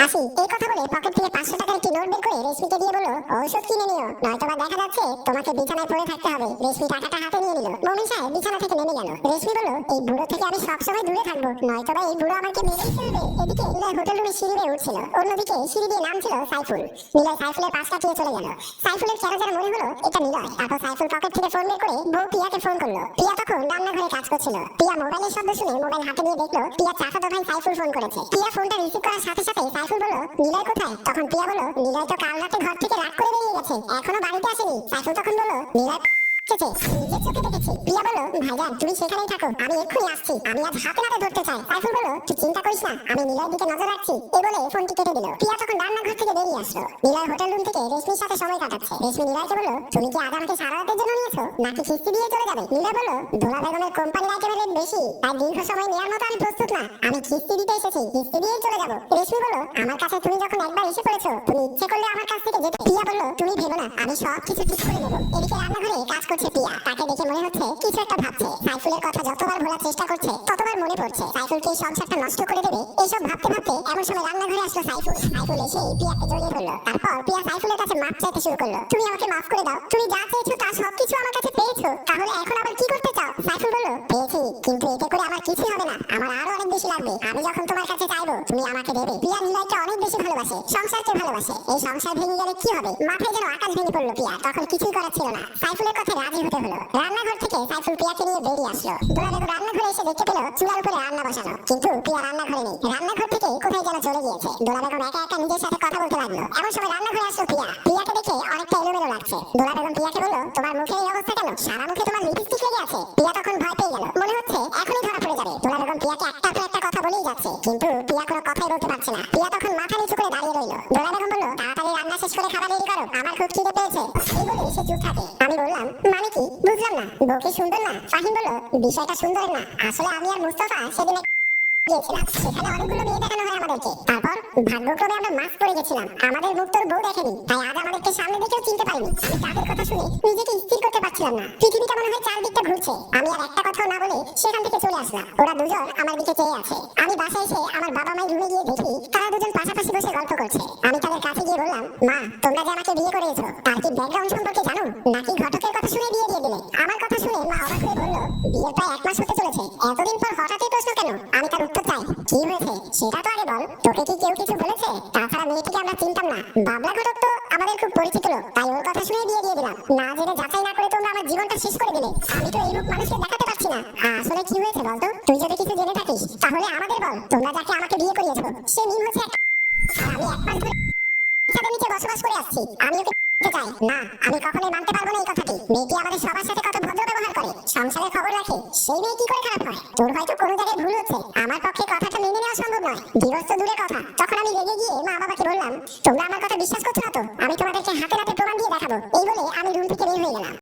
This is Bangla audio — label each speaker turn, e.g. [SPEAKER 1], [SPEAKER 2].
[SPEAKER 1] মাসি এই কথা বলে পকেট থেকে 500 টাকার একটি নোট বের করে রেশমিকে দিয়ে বলল, ঔষধ কিনে নিও, নয়তোবা দেখা যাচ্ছে তোমাকে বিছানায় পড়ে থাকতে হবে। রেশমি টাকাটা হাতে নিয়ে নিল। মুমিন সাহেব বিছানা থেকে নেমে গেল। রেশমি বলল, এই বুড়ো থেকে আমি সবসময় দূরে থাকবো, নয়তোবা এই বুড়ো আমাকে মেরেই ফেলবে। এদিকে নিলয় হোটেল রুমে সিঁড়ি বেয়ে উঠছিল, অন্যদিকে সিঁড়ি দিয়ে নামছিল সাইফুল। নিলয় সাইফুলের পাশ কাটিয়ে চলে গেল। সাইফুলের কেন যেন মনে হলো এটা নিলয়। তারপর সাইফুল পকেট থেকে ফোন বের করে বউ পিয়াকে ফোন করলো। পিয়া তখন রান্নাঘরে কাজ করছিল। পিয়া মোবাইলের শব্দ শুনে মোবাইল হাতে নিয়ে দেখলো পিয়া চাচাতো ভাই সাইফুল ফোন করেছে। পিয়া ফোনটা রিসিভ করার সাথে সাথে সাইফুল বলল, নিলয় কোথায়? তখন পিয়া বলল, নিলয় তো কাল রাতে ঘর থেকে রাত করে বেরিয়ে গেছে, এখনো বাড়িতে আসেনি। সাইফুল তখন বলল, নিলয় নিজের চোখে দেখেছি। পিয়া বলল, ভাইজান তুমি সেখানেই থাকো, আমি এক্ষুনি আসছি, আমি আজ হাতে নাতে ধরতে চাই। সাইফুল বলল, তুই চিন্তা করিস না, আমি নিলয়ের দিকে নজর রাখছি। এই বলে ফোনটি কেটে দিল। পিয়া তখন রান্নাঘর থেকে বেরিয়ে আসলো। নিলয় হোটেল রুম থেকে রেশমির সাথে সময় কাটাচ্ছে। রেশমি নিলয়কে বলল, তুমি কি আজ আমাকে সারা রাতের জন্য নিয়েছো, নাকি কিস্তি দিয়ে চলে যাবে? নিলয় বলল, দোলা বেগমের কোম্পানির আইটেমের রেট বেশি, তাই দীর্ঘ সময় নেওয়ার মতো আমি প্রস্তুত না, আমি কিস্তি দিতে এসেছি, কিস্তি দিয়েই চলে যাবো। রেশমি বলল, আমার কাছে তুমি যখন একবার এসে পড়েছো, তুমি ইচ্ছে করলে আমার কাছ থেকে যেতে। পিয়া বলল, তুমি ভেবো না, আমি সব কিছু ঠিক করে নেবো। এদিকে রান্নাঘরে কাজ করছে পিয়া। তাকে দেখে মনে হচ্ছে কিছু একটা ভাবছে। সাইফুলের কথা যতবার ভোলার চেষ্টা করছে ততবার মনে পড়ছে সাইফুলকে এই সংসারটা নষ্ট করে দেবে। এইসব ভাবতে ভাবতে এমন সময় রান্নাঘরে আসলো সাইফুল। সাইফুল এসে পিয়াকে জড়িয়ে ধরলো। তারপর পিয়া সাইফুলের কাছে মাপ চাইতে শুরু করলো। তুমি আমাকে মাফ করে দাও, তুমি যা চেয়েছো তা সবকিছু আমার কাছে পেয়েছো, তাহলে এখন আবার কি করতে চাও? সাইফুল বলল, পেয়েছি, কিন্তু এতে করে আমার কিছুই হবে না, আমার আরো অনেক বেশি লাগবে। আমি যখন তোমার কাছে চাইবো তুমি আমাকে দেবে। পিয়া নিলয়কে অনেক বেশি ভালোবাসে, সংসারকে ভালোবাসে। এই সংসার ভেঙে গেলে কি হবে? মাথায় যেন আকাশ ভেঙে পড়লো পিয়া। তখন কিছুই করার ছিল না, সাইফুলের কথায় রাজি হতে হলো। রান্নাঘর থেকে সাইফুল পিয়াকে নিয়ে বেরিয়ে আসলো। দোলা বেগম রান্নাঘরে এসে দেখতে পেল চুলার উপরে রান্না বসানো, কিন্তু পিয়া রান্নাঘরে নেই। রান্নাঘর থেকে কোথায় যেন চলে গিয়েছে। দোলা বেগম একা একা নিজের সাথে কথা বলতে লাগলো। এমন সময় রান্নাঘরে আসলো পিয়া। পিয়াকে দেখে অনেকটা এলোমেলো লাগছে। দোলা বেগম পিয়াকে বলল, তোমার মুখের এই অবস্থা কেন? সারা মুখে তোমার লিপস্টিক লেগে আছে। পিয়া তখন ভয় পেয়ে গেল, মনে হচ্ছে এখনই ধরা পড়ে যাবে। দোলা বেগম পিয়াকে একটা পর একটা কথা বলেই যাচ্ছে, কিন্তু পিয়া কোনো কথাই বলতে পারছে না। পিয়া তখন মাথা নিচু করে দাঁড়িয়ে রইল। দোলা বেগম বলল, তাড়াতাড়ি রান্না শেষ করে খাবার রেডি করো, আমার খুব খিদে পেয়েছে। এই বলে সে চুপ থাকে। আমি বললাম, মানে কি বুঝলাম না? বউকে সুন্দর না? ফাহিম বলল, বিষয়টা সুন্দর না, আসলে আমি আর মুস্তাফা সেদিন গিয়েছিলাম, সেখানে অনেকগুলো মেয়ে দেখানো হয় আমাদেরকে। তারপর ভাগ্যক্রমে আমরা মাস্ক পরে গেছিলাম, আমাদের মুখ তোর বউ দেখেনি, তাই আজ আমাদেরকে সামনে দেখেও চিনতে পারিনি। আমি তাদের কথা শুনে নিজেকে স্থির করতে পারছিলাম না। পৃথিবীটা মনে হয় চারদিকটা ঘুরছে। আমি আর একটা কথাও না বলে সেখান থেকে চলে আসলাম। ওরা দুজন আমার দিকে চেয়ে আছে। আমি বাসায় এসে আমার বাবা মায়ের রুমে গিয়ে দেখি তারা দুজন পাশাপাশি বসে গল্প করছে। আমি তাদের কাছে গিয়ে বললাম, মা তোমরা যে আমাকে বিয়ে করেছো তার কি ব্যাকগ্রাউন্ড সম্পর্কে জানো, নাকি ঘটকের কথা শুনে বিয়ে দিয়ে দিলে? আমার কথা শুনে মা অবাক হয়ে বলল, বিয়ের প্রায় 1 মাস হতে চলেছে, এতদিন পর হঠাৎই প্রশ্ন কেন? আমি তার উত্তর চাই, কি হয়েছে সেটা তো আগে বল। তোকে কি কেউ কিছু বলেছে? তাছাড়া মেয়েটিকে আমরা চিনতাম না, বাবলা ঘটক তো আমাদের খুব পরিচিত লোক, তাই ওর কথা শুনে বিয়ে দিয়ে দিলাম। না জেনে যাচাই না করে তোমরা আমার জীবনটা শেষ করে দিলে। আমি তো এই রূপ মানুষকে দেখাতে পারছি না। আসলে কি হয়েছে বলতো? তুই যদি কিছু জেনে থাকিস তাহলে আমাদের বল। তোমরা যাকে আমাকে বিয়ে করিয়েছো সে মিম হচ্ছে একটা, আর আমি 1 মাস ধরে ছাদের নিচে বসবাস করে আসছি। আমি ওকে চাই না, আমি কখনোই মানতে পারবো না এই কথাটি। মেয়েটি আমাদের সবার সাথে কত ভদ্র ব্যবহার করে, সংসারের খবর রাখে, সেই মেয়ে কি করে খারাপ হয়? তোর হয়তো কোনো জায়গায় ভুল হচ্ছে, আমার পক্ষে কথাটা মেনে নেওয়া সম্ভব নয়। ডিভোর্স তো দূরের কথা। তখন আমি রেগে গিয়ে মা বাবাকে বললাম, তোমরা আমার কথা বিশ্বাস করছো না তো? আমি তোমাদেরকে হাতে নাতে প্রমাণ দিয়ে দেখাবো। এই বলে আমি রুম থেকে বের হয়ে গেলাম।